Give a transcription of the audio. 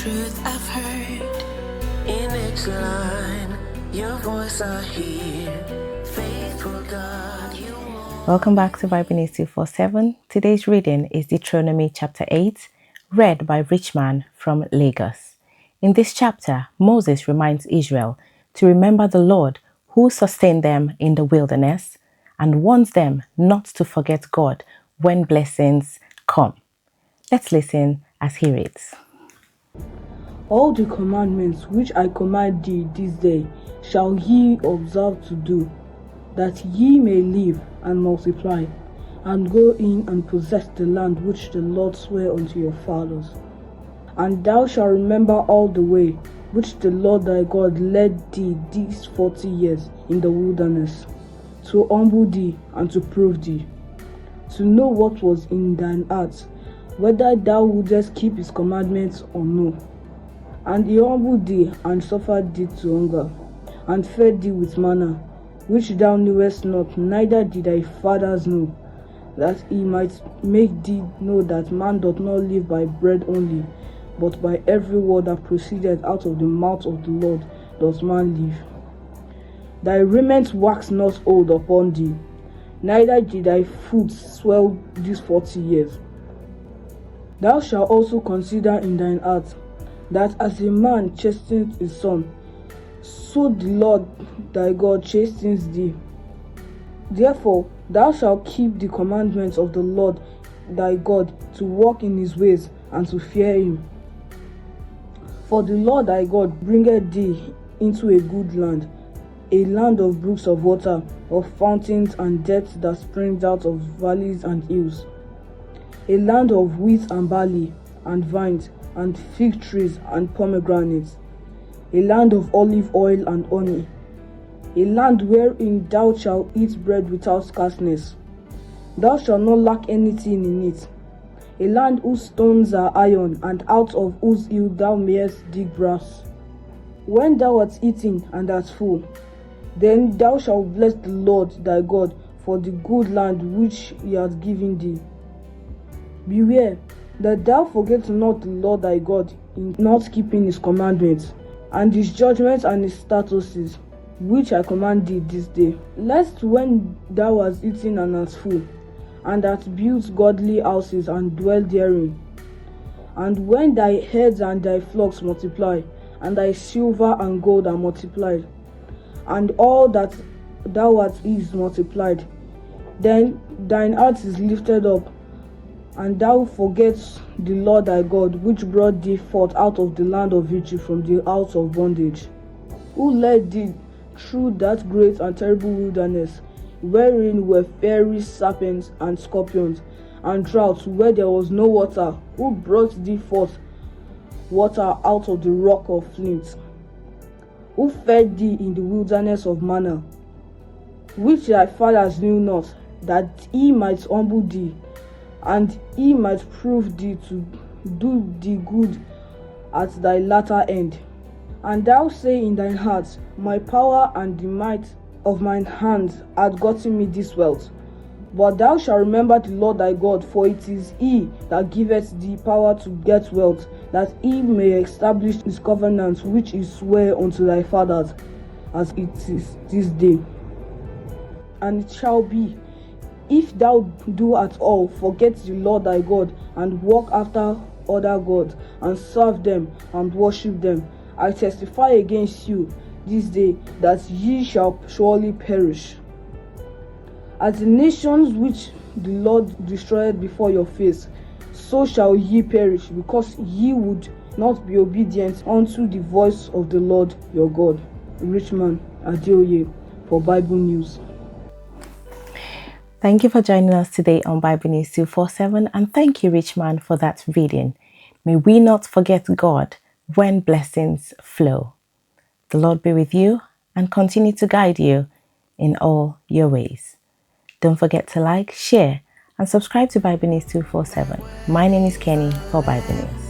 truth I've heard. In each line, your voice I hear. Faithful God, you are. Welcome back to Bible News 247. Today's reading is Deuteronomy chapter 8, read by Richman from Lagos. In this chapter, Moses reminds Israel to remember the Lord who sustained them in the wilderness and warns them not to forget God when blessings come. Let's listen as he reads. All the commandments which I command thee this day shall ye observe to do, that ye may live and multiply, and go in and possess the land which the Lord sware unto your fathers. And thou shalt remember all the way which the Lord thy God led thee these 40 years in the wilderness, to humble thee and to prove thee, to know what was in thine heart, whether thou wouldest keep his commandments or no. And he humbled thee, and suffered thee to hunger, and fed thee with manna, which thou knewest not, neither did thy fathers know, that he might make thee know that man doth not live by bread only, but by every word that proceedeth out of the mouth of the Lord doth man live. Thy raiment waxed not old upon thee, neither did thy foot swell these 40 years. Thou shalt also consider in thine heart, that as a man chasteneth his son, so the Lord thy God chastens thee. Therefore thou shalt keep the commandments of the Lord thy God, to walk in his ways, and to fear him. For the Lord thy God bringeth thee into a good land, a land of brooks of water, of fountains and depths that springs out of valleys and hills, a land of wheat and barley, and vines, and fig trees and pomegranates, a land of olive oil and honey, a land wherein thou shalt eat bread without scarceness. Thou shalt not lack anything in it, a land whose stones are iron, and out of whose hill thou mayest dig brass. When thou art eaten and art full, then thou shalt bless the Lord thy God for the good land which he hath given thee. Beware that thou forget not the Lord thy God in not keeping his commandments, and his judgments and his statutes, which I command thee this day, lest when thou hast eaten and art full, and hast built godly houses and dwell therein, and when thy herds and thy flocks multiply, and thy silver and gold are multiplied, and all that thou art is multiplied, then thine heart is lifted up, and thou forgetst the Lord thy God, which brought thee forth out of the land of Egypt from the house of bondage, who led thee through that great and terrible wilderness, wherein were fiery serpents and scorpions, and droughts where there was no water, who brought thee forth water out of the rock of flint, who fed thee in the wilderness of manna, which thy fathers knew not, that he might humble thee, and he might prove thee to do thee good at thy latter end. And thou say in thine heart, my power and the might of mine hands hath gotten me this wealth. But thou shalt remember the Lord thy God, for it is he that giveth thee power to get wealth, that he may establish his covenant which he sware unto thy fathers, as it is this day. And it shall be, if thou do at all forget the Lord thy God, and walk after other gods, and serve them, and worship them, I testify against you this day that ye shall surely perish. As the nations which the Lord destroyed before your face, so shall ye perish, because ye would not be obedient unto the voice of the Lord your God. Richman Adeoye for Bible News. Thank you for joining us today on Bible News 247, and thank you, Richman, for that reading. May we not forget God when blessings flow. The Lord be with you and continue to guide you in all your ways. Don't forget to like, share, and subscribe to Bible News 247. My name is Kenny for Bible News.